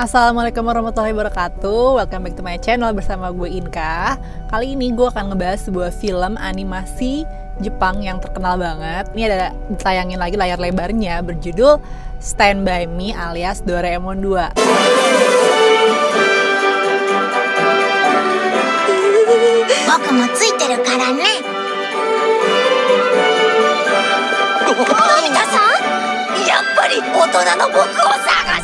Assalamualaikum warahmatullahi wabarakatuh. Welcome back to my channel bersama gue Inka. Kali ini gue akan ngebahas sebuah film animasi Jepang yang terkenal banget. Ini ada ditayangin lagi layar lebarnya berjudul Stand By Me alias Doraemon 2.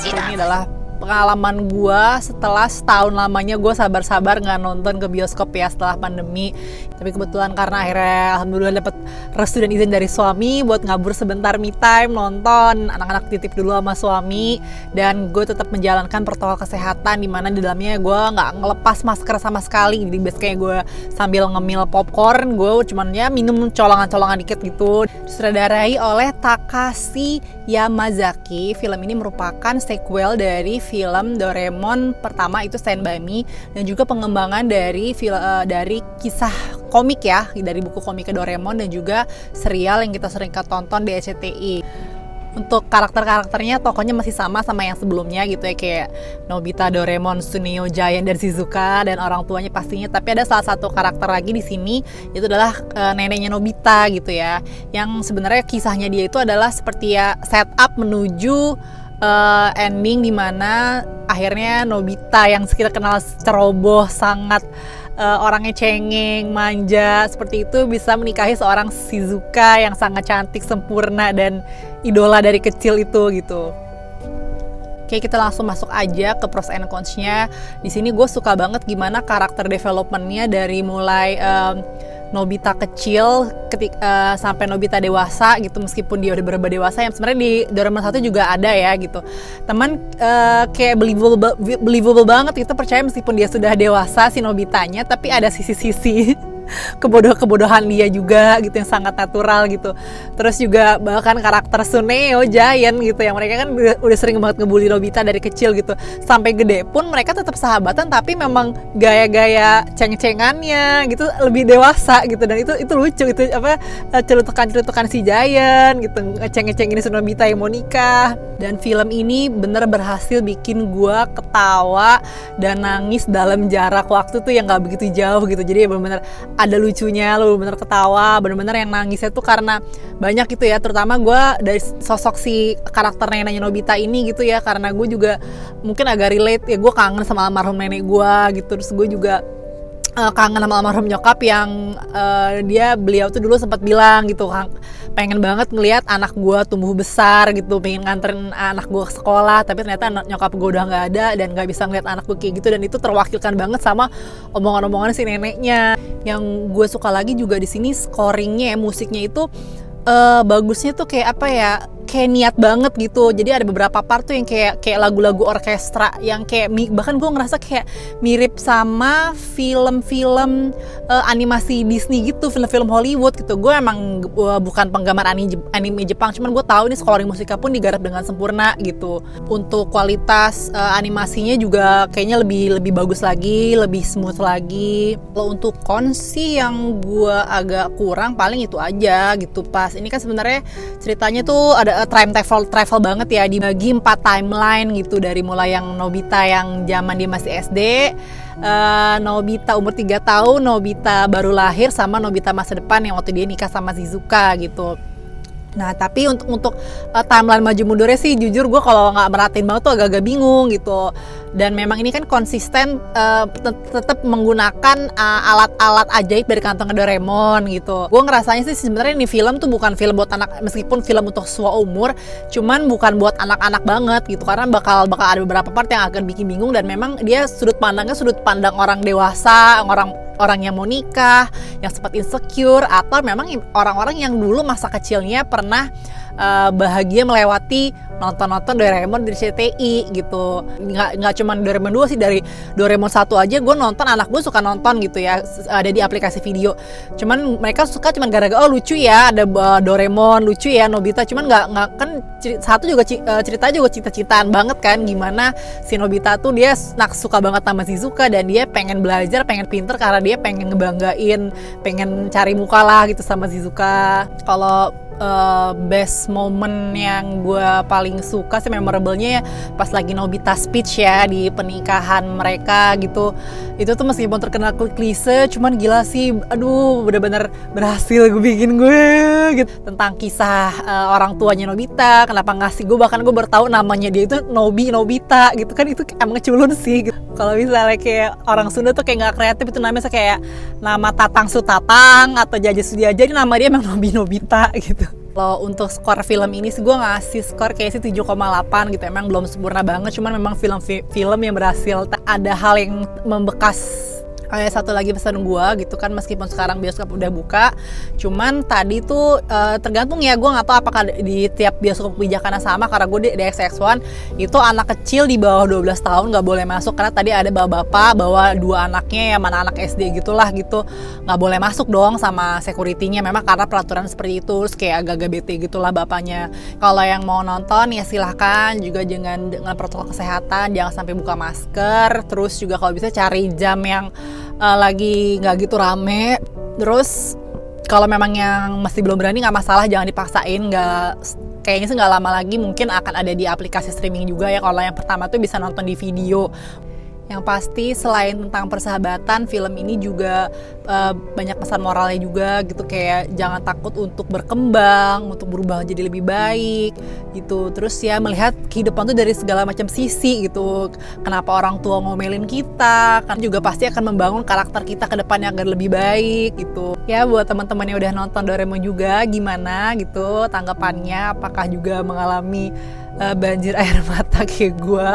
Ini adalah pengalaman gue setelah setahun lamanya gue sabar-sabar nggak nonton ke bioskop ya setelah pandemi. Tapi kebetulan karena akhirnya alhamdulillah dapat restu dan izin dari suami buat ngabur sebentar me time nonton, anak-anak titip dulu sama suami, dan gue tetap menjalankan protokol kesehatan di mana di dalamnya gue nggak ngelepas masker sama sekali. Jadi biasanya gue sambil ngemil popcorn, gue cuman ya minum colongan-colongan dikit gitu. Disutradarai oleh Takashi Yamazaki. Film ini merupakan sequel dari film Doraemon pertama itu Stand By Me, dan juga pengembangan dari kisah komik ya, dari buku komiknya Doraemon dan juga serial yang kita sering tonton di SCTI. Untuk karakter-karakternya tokohnya masih sama yang sebelumnya gitu ya, kayak Nobita, Doraemon, Suneo, Giant, dan Shizuka, dan orang tuanya pastinya. Tapi ada salah satu karakter lagi di sini, itu adalah neneknya Nobita gitu ya, yang sebenarnya kisahnya dia itu adalah seperti ya setup menuju ending dimana akhirnya Nobita yang kita kenal ceroboh, sangat orangnya cengeng, manja seperti itu, bisa menikahi seorang Shizuka yang sangat cantik, sempurna, dan idola dari kecil itu gitu. Oke, kita langsung masuk aja ke pros and cons-nya. Di sini gue suka banget gimana karakter development-nya dari mulai Nobita kecil sampai Nobita dewasa gitu, meskipun dia udah berubah dewasa, yang sebenarnya di Doraemon 1 juga ada ya gitu. Teman kayak believable banget gitu, percaya meskipun dia sudah dewasa si Nobitanya, tapi ada sisi-sisi kebodohan dia juga gitu yang sangat natural gitu. Terus juga bahkan karakter Suneo, Giant gitu, yang mereka kan udah sering banget ngebully Nobita dari kecil gitu, sampai gede pun mereka tetap sahabatan, tapi memang gaya-gaya ceng-cengannya gitu lebih dewasa gitu, dan itu lucu itu apa, celutukan si Giant gitu, ngeceng-ngecengin si Nobita yang mau nikah. Dan film ini bener berhasil bikin gua ketawa dan nangis dalam jarak waktu tuh yang gak begitu jauh gitu. Jadi bener-bener ada lucunya, lu bener ketawa, bener-bener yang nangisnya tuh karena banyak gitu ya. Terutama gue dari sosok si karakter neneknya Nobita ini gitu ya, karena gue juga mungkin agak relate ya, gue kangen sama almarhum nenek gue gitu. Terus gue juga kangen sama almarhum nyokap yang beliau tuh dulu sempat bilang gitu, pengen banget ngelihat anak gue tumbuh besar gitu, pengen nganterin anak gue ke sekolah, tapi ternyata nyokap gue udah nggak ada dan nggak bisa ngeliat anak gue kayak gitu. Dan itu terwakilkan banget sama omongan-omongan si neneknya. Yang gue suka lagi juga di sini scoringnya ya, musiknya itu bagusnya tuh kayak apa ya, kayak niat banget gitu. Jadi ada beberapa part tuh yang kayak lagu-lagu orkestra yang kayak bahkan gue ngerasa kayak mirip sama film-film animasi Disney gitu, film-film Hollywood gitu. Gue emang bukan penggemar anime Jepang, cuman gue tahu ini scoring musiknya pun digarap dengan sempurna gitu. Untuk kualitas animasinya juga kayaknya lebih bagus lagi, lebih smooth lagi. Kalau untuk cons sih yang gue agak kurang paling itu aja gitu. Pas ini kan sebenarnya ceritanya tuh ada time travel banget ya, dibagi 4 timeline gitu, dari mulai yang Nobita yang zaman dia masih SD, Nobita umur 3 tahun, Nobita baru lahir, sama Nobita masa depan yang waktu dia nikah sama Shizuka gitu. Nah, tapi untuk timeline maju mundurnya sih jujur gue kalau nggak merhatiin banget tuh agak-agak bingung gitu. Dan memang ini kan konsisten tetap menggunakan alat-alat ajaib dari kantong Doraemon gitu. Gue ngerasanya sih sebenarnya ini film tuh bukan film buat anak, meskipun film untuk semua umur, cuman bukan buat anak-anak banget gitu, karena bakal ada beberapa part yang akan bikin bingung. Dan memang dia sudut pandang orang dewasa, orang yang mau nikah, yang sempat insecure, atau memang orang-orang yang dulu masa kecilnya pernah bahagia melewati nonton Doraemon di CTI gitu. Nggak cuma Doraemon 2 sih, dari Doraemon 1 aja gue nonton, anak gue suka nonton gitu ya, ada di aplikasi video. Cuman mereka suka cuman gara-gara lucu ya, ada Doraemon, lucu ya Nobita. Cuman nggak kan satu juga ceritanya juga cita-citaan banget kan, gimana si Nobita tuh dia suka banget sama Shizuka, dan dia pengen belajar, pengen pinter, karena dia pengen ngebanggain, pengen cari muka lah gitu sama Shizuka. Kalau best moment yang gue paling suka sih, memorable-nya ya pas lagi Nobita speech ya di pernikahan mereka gitu. Itu tuh meskipun terkenal klise, cuman gila sih, aduh bener-bener berhasil gue bikin gue gitu. Tentang kisah orang tuanya Nobita, kenapa ngasih gue, bahkan gue baru tahu namanya dia itu Nobita gitu kan, itu emang culun sih gitu. Kalau misalnya kayak orang Sunda tuh kayak gak kreatif, itu namanya kayak nama Tatang Sutatang atau Jaja Sudiaja, ini nama dia emang Nobita gitu. Kalau untuk skor film ini sih gue ngasih skor kayak sih 7,8 gitu. Emang belum sempurna banget, cuman memang film yang berhasil. Ada hal yang membekas. Kayak satu lagi pesan gue gitu kan, meskipun sekarang bioskop udah buka, cuman tadi tuh tergantung ya, gue nggak tahu apakah di tiap bioskop kebijakannya sama. Karena gue di XX1 itu anak kecil di bawah 12 tahun nggak boleh masuk, karena tadi ada bapak-bapak bawa 2 anaknya, yang mana anak SD gitulah gitu, nggak boleh masuk dong sama security-nya, memang karena peraturan seperti itu. Terus kayak agak-agak bete gitulah bapaknya. Kalau yang mau nonton ya silahkan, juga dengan protokol kesehatan, jangan sampai buka masker. Terus juga kalau bisa cari jam yang lagi nggak gitu rame. Terus kalau memang yang masih belum berani nggak masalah, jangan dipaksain. Kayaknya sih nggak lama lagi mungkin akan ada di aplikasi streaming juga ya. Kalau yang pertama tuh bisa nonton di video. Yang pasti selain tentang persahabatan, film ini juga banyak pesan moralnya juga gitu, kayak jangan takut untuk berkembang, untuk berubah jadi lebih baik gitu. Terus ya melihat kehidupan tuh dari segala macam sisi gitu. Kenapa orang tua ngomelin kita, kan juga pasti akan membangun karakter kita ke depannya agar lebih baik gitu. Ya buat teman-teman yang udah nonton Doraemon juga, gimana gitu tanggapannya, apakah juga mengalami banjir air mata kayak gue?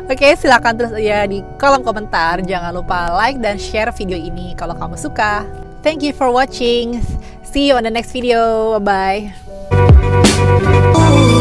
Oke, silakan terus ya di kolom komentar. Jangan lupa like dan share video ini kalau kamu suka. Thank you for watching. See you on the next video. Bye bye.